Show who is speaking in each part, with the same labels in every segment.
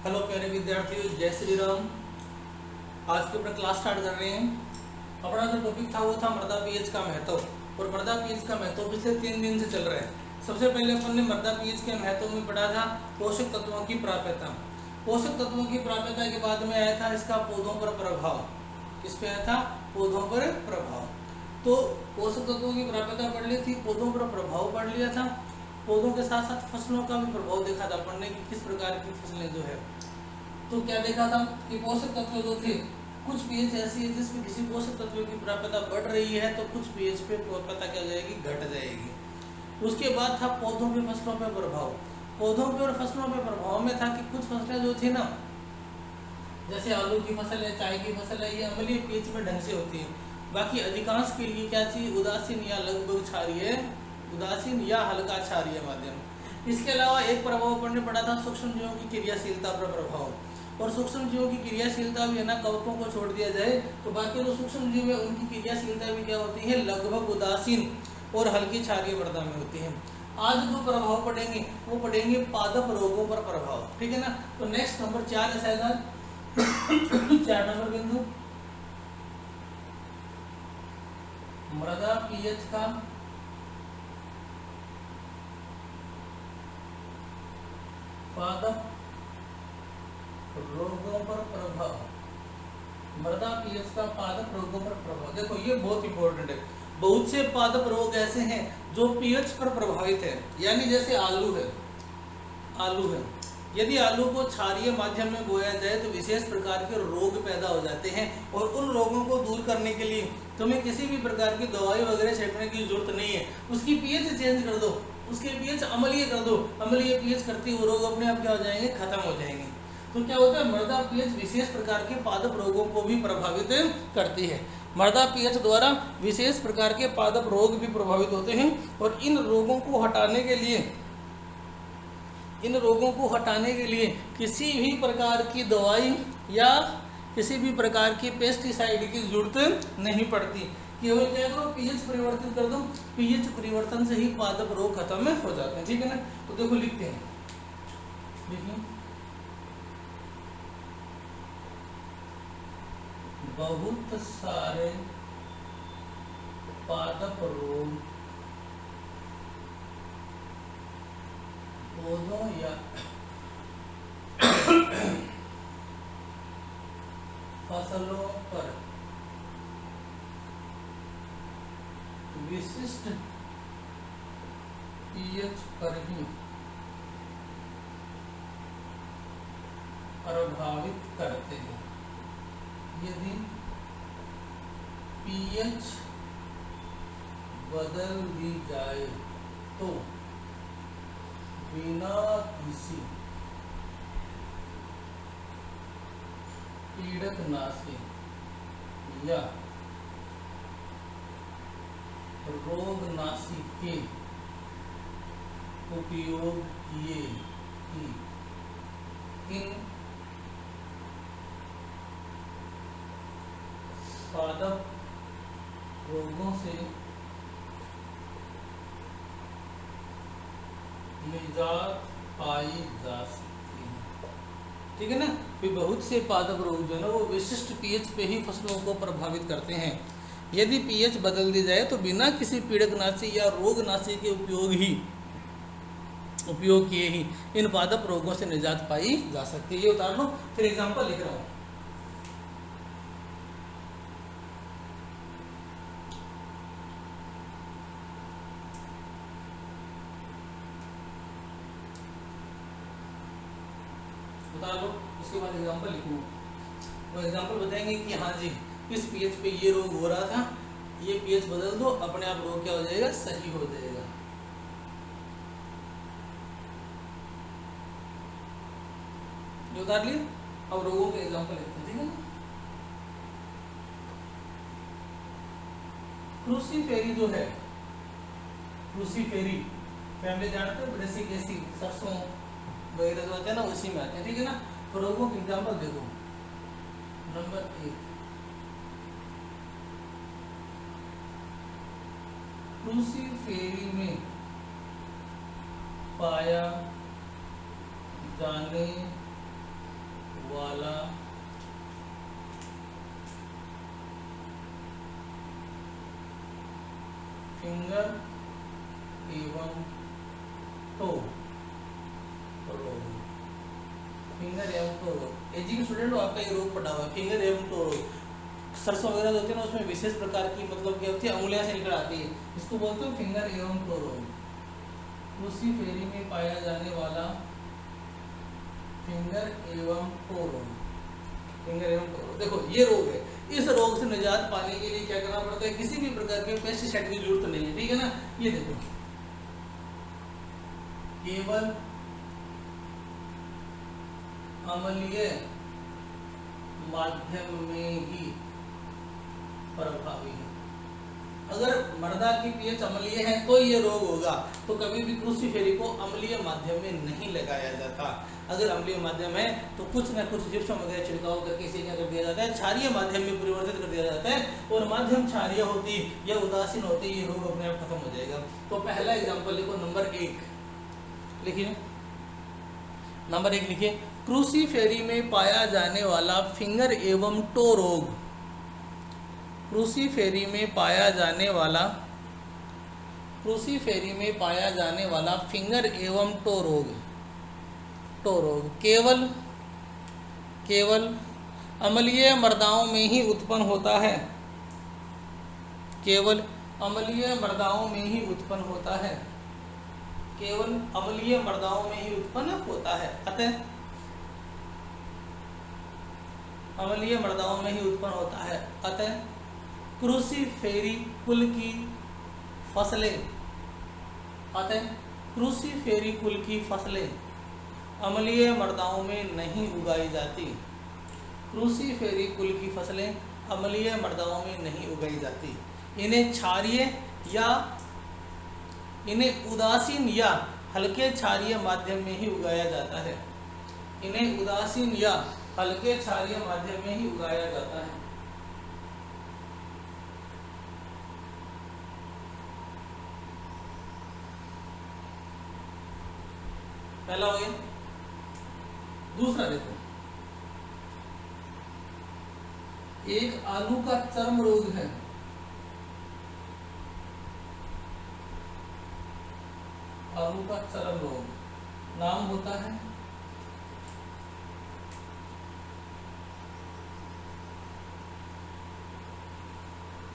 Speaker 1: Hello प्यारे विद्यार्थियों, जय श्री राम। आज के अपना क्लास स्टार्ट कर रहे हैं। अपना जो टॉपिक था वो था मृदा पीएच का महत्व। और मृदा पीएच का महत्व पिछले 3 दिन से चल रहा है। सबसे पहले अपन ने मृदा पीएच के महत्व में पढ़ा था पोषक तत्वों की प्राप्यता। पोषक तत्वों की प्राप्यता के बाद में आया था इसका पौधों पर प्रभाव। किस पे आया था? पौधों पर प्रभाव। तो पोषक तत्वों की प्राप्यता पढ़ ली थी, पौधों पर प्रभाव पढ़ लिया था। पौधों के साथ साथ फसलों का भी प्रभाव देखा था अपन ने कि किस प्रकार की फसलें जो है। तो क्या देखा था कि पोषक तत्व जो थे, कुछ पीएच ऐसी है जिसमें किसी पोषक तत्व की प्राप्यता बढ़ रही है तो कुछ पीएच पे प्राप्यता क्या हो जाएगी, घट जाएगी। उसके बाद था पौधों पे फसलों पे प्रभाव। पौधों पे और फसलों पे प्रभाव में था कि कुछ फसलें जो थी ना, जैसे आलू की फसल है, चाय की फसल है, ये अम्लीय पीएच में ढंग से होती है। बाकी अधिकांश के लिए क्या चाहिए, उदासीन या लगभग क्षारीय, उदासीन या हल्का क्षारीय माध्यम। इसके अलावा एक प्रभाव अपन ने पढ़ा था सूक्ष्म जीवों की क्रियाशीलता पर प्रभाव। और सूक्ष्म जीवों की क्रियाशीलता भी है ना, कवकों को छोड़ दिया जाए तो बाकी जो सूक्ष्म जीव है उनकी क्रियाशीलता भी क्या होती है, लगभग उदासीन और हल्की क्षारीय मृदा में होती है। आज जो प्रभाव पड़ेंगे वो पड़ेंगे पादप रोगों पर प्रभाव। ठीक है ना। तो नेक्स्ट नंबर 4 है शायद 4 नंबर बिंदु, मृदा पीएच का पादप रोगों पर प्रभाव। मृदा पीएच का पादप रोगों पर प्रभाव, देखो ये बहुत इंपॉर्टेंट है। बहुत से पादप रोग ऐसे हैं जो पीएच पर प्रभावित है। यानी जैसे आलू है, आलू है, यदि आलू को क्षारीय माध्यम में बोया जाए तो विशेष प्रकार के रोग पैदा हो जाते हैं। और उन रोगों को दूर करने के लिए तुम्हें किसी भी प्रकार की दवाई वगैरह छिड़कने की जरूरत नहीं है। उसकी पीएच चेंज कर दो, उसके पीएच अम्लीय कर दो, अम्लीय पीएच करती वो रोग अपने आप क्या हो जाएंगे, खत्म हो जाएंगे। तो क्या होता है, मृदा पीएच विशेष प्रकार के पादप रोगों को भी प्रभावित करती है। मृदा पीएच द्वारा विशेष प्रकार के पादप रोग भी प्रभावित होते हैं। और इन रोगों को हटाने के लिए, इन रोगों को हटाने के लिए किसी भी प्रकार की दवाई या किसी भी प्रकार की पेस्टिसाइड की जरूरत नहीं पड़ती। केवल क्या करो, पीएच परिवर्तित कर दो, पीएच परिवर्तन से ही पादप रोग खत्म हो जाते हैं। ठीक है ना। तो देखो लिखते हैं, देखिए बहुत सारे पादप रोग पौधों या फसलों पर विशिष्ट पीएच पर ही प्रभावित करते हैं। यदि पीएच बदल दी जाए तो बिना किसी कीटनाशी या रोगनाशी के उपयोग किए ही इन पादप रोगों से निजात पाई जा सकती है। ठीक है ना। फिर बहुत से पादप रोग जो है ना वो विशिष्ट पीएच पे ही फसलों को प्रभावित करते हैं। यदि पीएच बदल दी जाए तो बिना किसी पीड़कनाशी या रोगनाशी के उपयोग किए ही इन पादप रोगों से निजात पाई जा सकती है। ये उतार लो, फिर एग्जांपल लिख रहा हूँ। बता लो, उसके बाद एग्जांपल लिखूंगा। वो एग्जांपल बताएंगे कि हाँ जी इस पीएच पे ये रोग हो रहा था, ये पीएच बदल दो, अपने आप रोग क्या हो जाएगा, सही हो जाएगा। जो उतार लिए, अब रोगों के एग्जांपल लिखते हैं। ठीक है ना। क्रूसीफेरी जो है, क्रूसीफेरी फैमिली जानते हो, ब्रेसिकेसी, सरसों वगैरह जो होते हैं ना उसी में आते हैं। ठीक है ना। तो रोगों के एग्जांपल देखो। नंबर 1, क्रूसीफेरी में पाया जाने वाला फिंगर एवं टो रोग। फिंगर एवं टो रोग, एजी के स्टूडेंट हो, आपका ये रोग पड़ा हुआ है फिंगर एवं टो रोग। सरसों वगैरह होते हैं ना, उसमें विशेष प्रकार की मतलब क्या होती है, अंगुलियां से निकल आती है, इसको बोलते हैं फिंगर एवं टो रोग। उसी फेरी में पाया जाने वाला फिंगर एवं टो रोग, फिंगर एवं टो रोग। देखो ये रोग है, इस रोग से निजात पाने के लिए क्या करना पड़ता है, किसी भी प्रकार के पेस्टिसाइड की जरूरत नहीं है, ठीक है ना। ये देखो, केवल अम्लीय माध्यम में ही प्रभावी है। अगर मृदा की पीएच अम्लीय है तो ये रोग होगा, तो कभी भी क्रूसीफेरी को अम्लीय माध्यम में नहीं लगाया जाता। अगर अम्लीय माध्यम है तो कुछ ना कुछ जिप्सम वगैरह छिड़काव करके इसे क्या कर दिया जाता है, क्षारीय माध्यम में परिवर्तित कर दिया जाता है, और माध्यम क्षारीय होती या उदासीन होती, ये रोग अपने आप खत्म हो जाएगा। तो पहला एग्जाम्पल लिखो, नंबर 1 लिखिए, नंबर 1 लिखिए, क्रूसीफेरी में पाया जाने वाला फिंगर एवं टो रोग। क्रूसीफेरी में पाया जाने वाला, क्रूसीफेरी में पाया जाने वाला फिंगर एवं टो रोग, टो रोग केवल केवल अम्लीय मृदाओं में ही उत्पन्न होता है, केवल अम्लीय मृदाओं में ही उत्पन्न होता है, केवल अम्लीय मृदाओं में ही उत्पन्न होता है। अतः अम्लीय मृदाओं में ही उत्पन्न होता है, अतः क्रूसीफेरी कुल की फसलें, अतः क्रूसीफेरी कुल की फसलें अम्लीय मृदाओं में नहीं उगाई जाती। क्रूसीफेरी कुल की फसलें अम्लीय मृदाओं में नहीं उगाई जाती। इन्हें क्षारीय या इन्हें उदासीन या हल्के क्षारीय माध्यम में ही उगाया जाता है। इन्हें उदासीन या हल्के क्षारीय माध्यम में ही उगाया जाता है। पहला हो गया। दूसरा देखो, एक आलू का चर्म रोग है, आलू का चर्म रोग, नाम होता है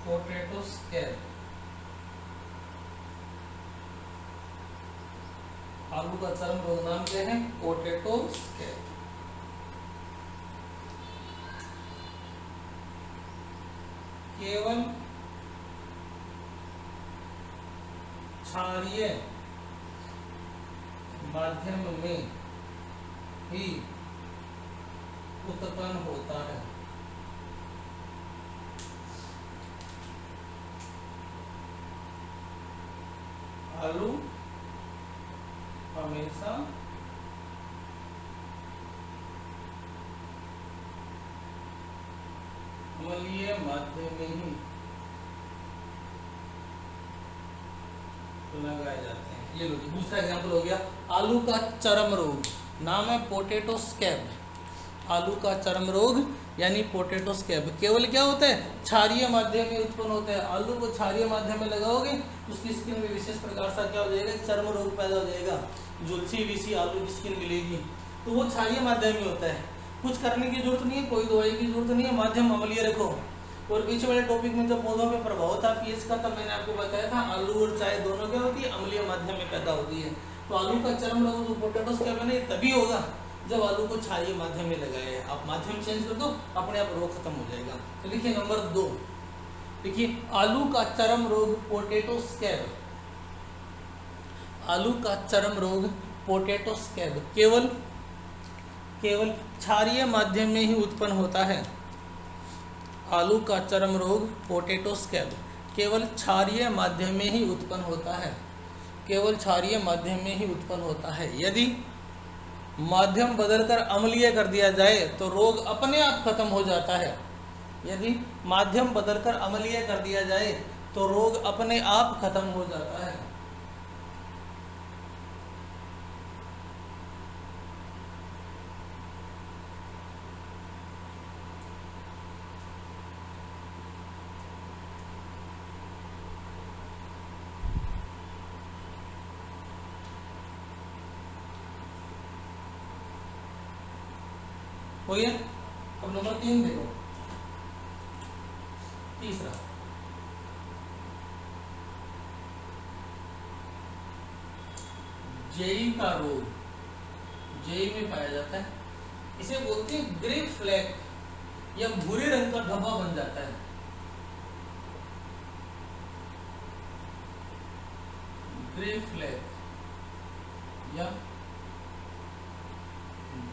Speaker 1: पोटैटो स्कैब। आलू का चर्म रोग नाम क्या है, पोटैटो स्कैब। केवल क्षारीय माध्यम में ही उत्पन्न होता है। आलू हमेशा अम्लीय माध्यम में ही लगाए जाते हैं। ये लो, दूसरा एग्जाम्पल हो गया, आलू का चर्म रोग, नाम है पोटैटो स्कैब। आलू का चर्म रोग यानी पोटैटो स्कैब केवल क्या होता है, क्षारीय माध्यम में उत्पन्न होता है। आलू को क्षारीय माध्यम में लगाओगे तो उसकी स्किन में विशेष प्रकार से क्या हो जाएगा, चर्म रोग पैदा हो जाएगा, झुलसी विसी आलू की स्किन मिलेगी। तो वो क्षारीय माध्यम में होता है, कुछ करने की जरूरत नहीं है, कोई दवाई की जरूरत नहीं है, माध्यम अम्लीय रखो। और पीछे वाले टॉपिक में जब पौधों पे प्रभाव था पीएच का, तब मैंने आपको बताया था आलू और चाय दोनों क्या होती है, अम्लीय माध्यम में पैदा होती है। तो आलू का चर्म रोग जो पोटैटो स्कैब है ना, तभी होगा जब आलू को क्षारीय माध्यम में लगाए। आप माध्यम चेंज कर दो, अपने आप रोग खत्म हो जाएगा। तो लिखिए नंबर 2, देखिए आलू का चर्म रोग पोटैटो स्कैब, आलू का चर्म रोग पोटैटो स्कैब केवल क्षारीय माध्यम में ही उत्पन्न होता है। आलू का चर्म रोग पोटैटो स्कैब केवल क्षारीय माध्यम में ही उत्पन्न होता है, केवल क्षारीय माध्यम में ही उत्पन्न होता है। यदि माध्यम बदलकर अम्लीय कर दिया जाए तो रोग अपने आप खत्म हो जाता है। यदि माध्यम बदलकर अम्लीय कर दिया जाए तो रोग अपने आप खत्म हो जाता है। हो गया। अब नंबर 3 देखो, तीसरा जेई का रोग, जेई में पाया जाता है, इसे बोलते हैं ग्रे फ्लैग या भूरे रंग का धब्बा बन जाता है। ग्रे फ्लैग या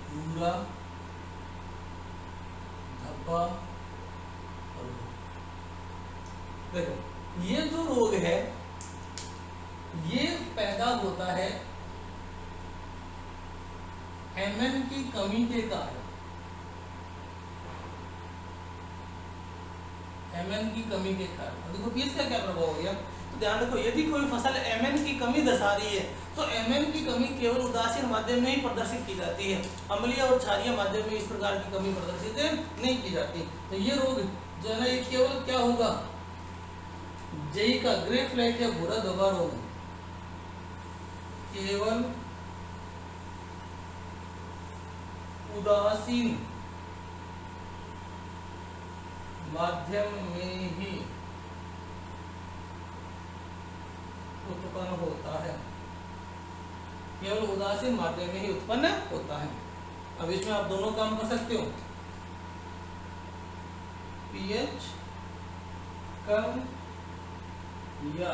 Speaker 1: भूरा धब्बा। देखो ये जो रोग है ये पैदा होता है एमएन की कमी के कारण। एमएन की कमी के कारण देखो पीएच का क्या प्रभाव हो गया, तो ध्यान रखो यदि कोई फसल एमएन की कमी दर्शा रही है तो एमएन की कमी केवल उदासीन माध्यम में ही प्रदर्शित की जाती है, अम्लीय और क्षारीय माध्यम में इस प्रकार की कमी प्रदर्शित नहीं की जाती। तो ये रोग जो है ना ये केवल क्या होगा, जेई का ग्रे फ्लैग या भूरा धब्बा रोग केवल उदासीन माध्यम में ही उत्पन्न होता है, केवल उदासीन माध्यम में ही उत्पन्न होता है। अब इसमें आप दोनों काम कर सकते हो, पीएच कम या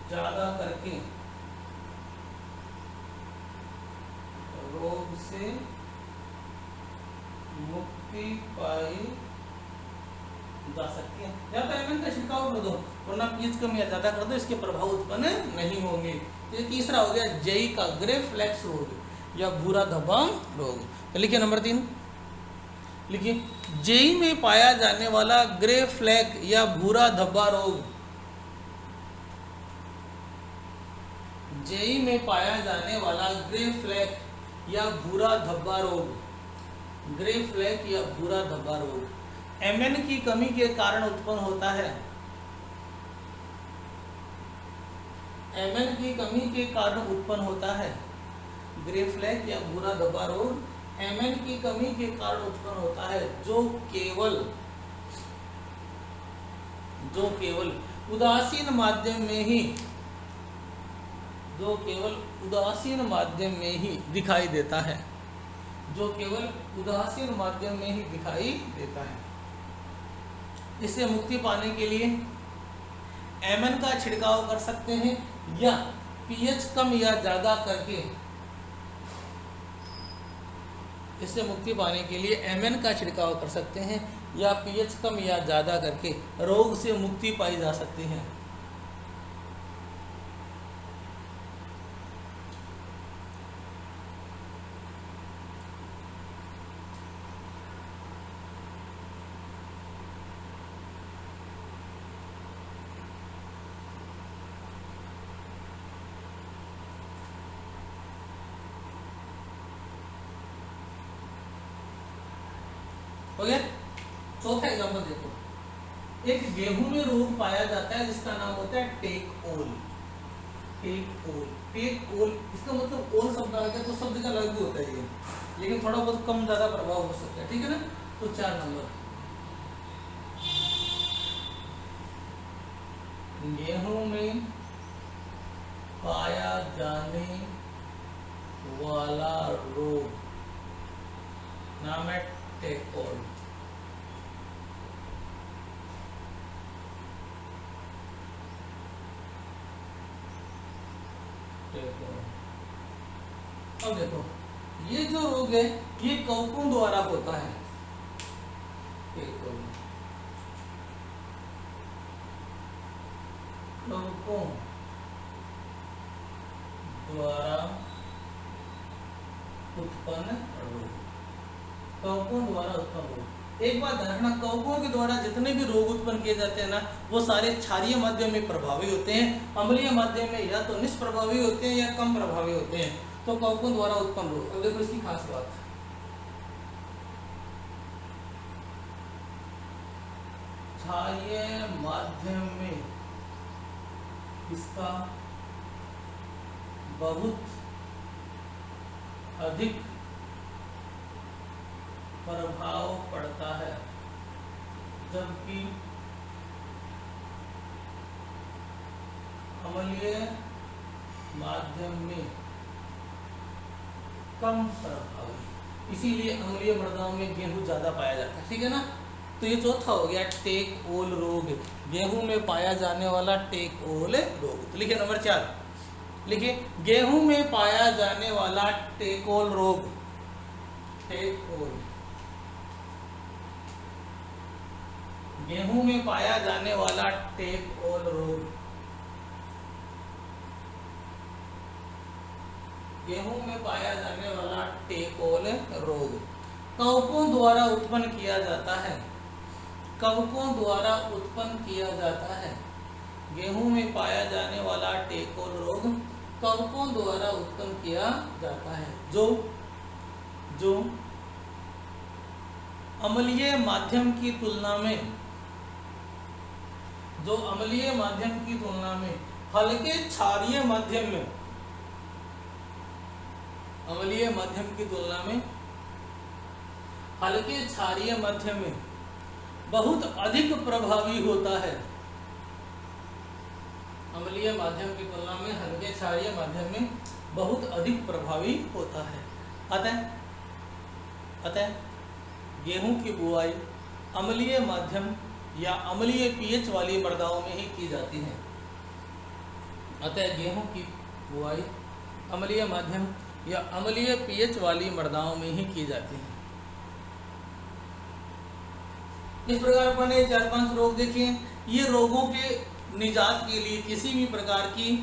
Speaker 1: ज्यादा करके रोग से मुक्ति पाई जा सकती है, या तो एमएन का छिड़काव कर दो वरना पीएच कम या ज्यादा कर दो, इसके प्रभाव उत्पन्न नहीं होंगे। ये तीसरा हो गया जेई का ग्रे फ्लैक्स रोग या भूरा धब्बा रोग। तो लिखिए नंबर 3, लिखिए जेई में पाया जाने वाला ग्रे फ्लैग या भूरा धब्बा रोग, जेई में पाया जाने वाला ग्रे फ्लैग या भूरा धब्बा रोग, ग्रे फ्लैग या भूरा धब्बा रोग एमएन की कमी के कारण उत्पन्न होता है। एमएन की कमी के कारण उत्पन्न होता है। ग्रे फ्लैग या भूरा धब्बा रोग एमएन की कमी के कारण उत्पन्न होता है, जो केवल उदासीन माध्यम में ही, जो केवल उदासीन माध्यम में ही दिखाई देता है, जो केवल उदासीन माध्यम में ही दिखाई देता है। इससे मुक्ति पाने के लिए एमएन का छिड़काव कर सकते हैं या पीएच कम या ज्यादा करके, इससे मुक्ति पाने के लिए एमएन का छिड़काव कर सकते हैं या पीएच कम या ज्यादा करके रोग से मुक्ति पाई जा सकती है। हो गया। चौथा एग्जाम्पल देखो, एक गेहूं में रोग पाया जाता है जिसका नाम होता है टेक ओल। टेक ओल इसका मतलब ओल शब्द आ गया तो शब्द का लागू होता है ये, लेकिन थोड़ा बहुत कम ज्यादा प्रभाव हो सकता है, ठीक है ना। तो 4 नंबर, गेहूं में पाया जाने वाला रोग नाम है टेक ओल। अब देखो ये जो रोग है ये कवकों द्वारा होता है, कवकों द्वारा उत्पन्न रोग, कवकों द्वारा उत्पन्न रोग। एक बात ध्यान रखना, कवकों के द्वारा जितने भी रोग उत्पन्न किए जाते हैं ना वो सारे क्षारीय माध्यम में प्रभावी होते हैं, अम्लीय माध्यम में या तो निष्प्रभावी होते हैं या कम प्रभावी होते हैं। तो कवकों द्वारा उत्पन्न रोग, अब देखो इसकी खास बात, क्षारीय माध्यम में इसका बहुत अधिक प्रभाव पड़ता है, जबकि अम्लीय माध्यम में कम प्रभावी, इसीलिए अम्लीय मृदाओं में गेहूं ज्यादा पाया जाता है। ठीक है ना। तो ये चौथा हो गया टेक ओल रोग, गेहूं में पाया जाने वाला टेक ओल रोग। तो लिखिए नंबर 4, लिखिए गेहूं में पाया जाने वाला टेकोल रोग, टेकोल, गेहूं में पाया जाने वाला टेकोल रोग, गेहूं में पाया जाने वाला टेकोल रोग कवकों द्वारा उत्पन्न किया जाता है, कवकों द्वारा उत्पन्न किया जाता है। गेहूं में पाया जाने वाला टेकोल रोग कवकों द्वारा उत्पन्न किया जाता है, जो अम्लीय माध्यम की तुलना में, जो अम्लीय माध्यम की तुलना में हल्के क्षारीय माध्यम में, अम्लीय माध्यम की तुलना में हल्के क्षारीय माध्यम में बहुत अधिक प्रभावी होता है, अम्लीय माध्यम की तुलना में हल्के क्षारीय माध्यम में बहुत अधिक प्रभावी होता है। अतः गेहूं की बुआई अम्लीय माध्यम या अम्लीय पीएच वाली मृदाओं में ही की जाती है। अतः गेहूं की बुआई अम्लीय माध्यम या अम्लीय पीएच वाली मृदाओं में ही की जाती है। इस प्रकार अपन ने 4-5 रोग देखे। ये रोगों के निजात के लिए किसी भी प्रकार की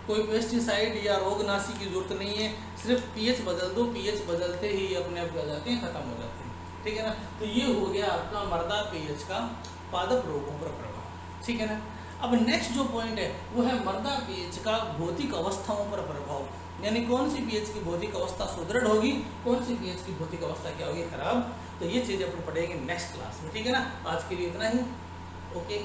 Speaker 1: कोई पेस्टिसाइड या रोगनाशी की जरूरत नहीं है, सिर्फ पीएच बदल दो, पीएच बदलते ही अपने आप क्या जाते हैं, खत्म हो जाते हैं। ठीक है ना। तो ये हो गया आपका मृदा पीएच का पादप रोगों पर प्रभाव। ठीक है ना। अब नेक्स्ट जो पॉइंट है वो है मृदा पीएच का भौतिक अवस्थाओं पर प्रभाव, यानी कौन सी पीएच की भौतिक अवस्था सुदृढ़ होगी, कौन सी पीएच की भौतिक अवस्था क्या होगी, खराब। तो ये चीजें अपन पढ़ेंगे नेक्स्ट क्लास में। ठीक है ना। आज के लिए इतना ही। ओके।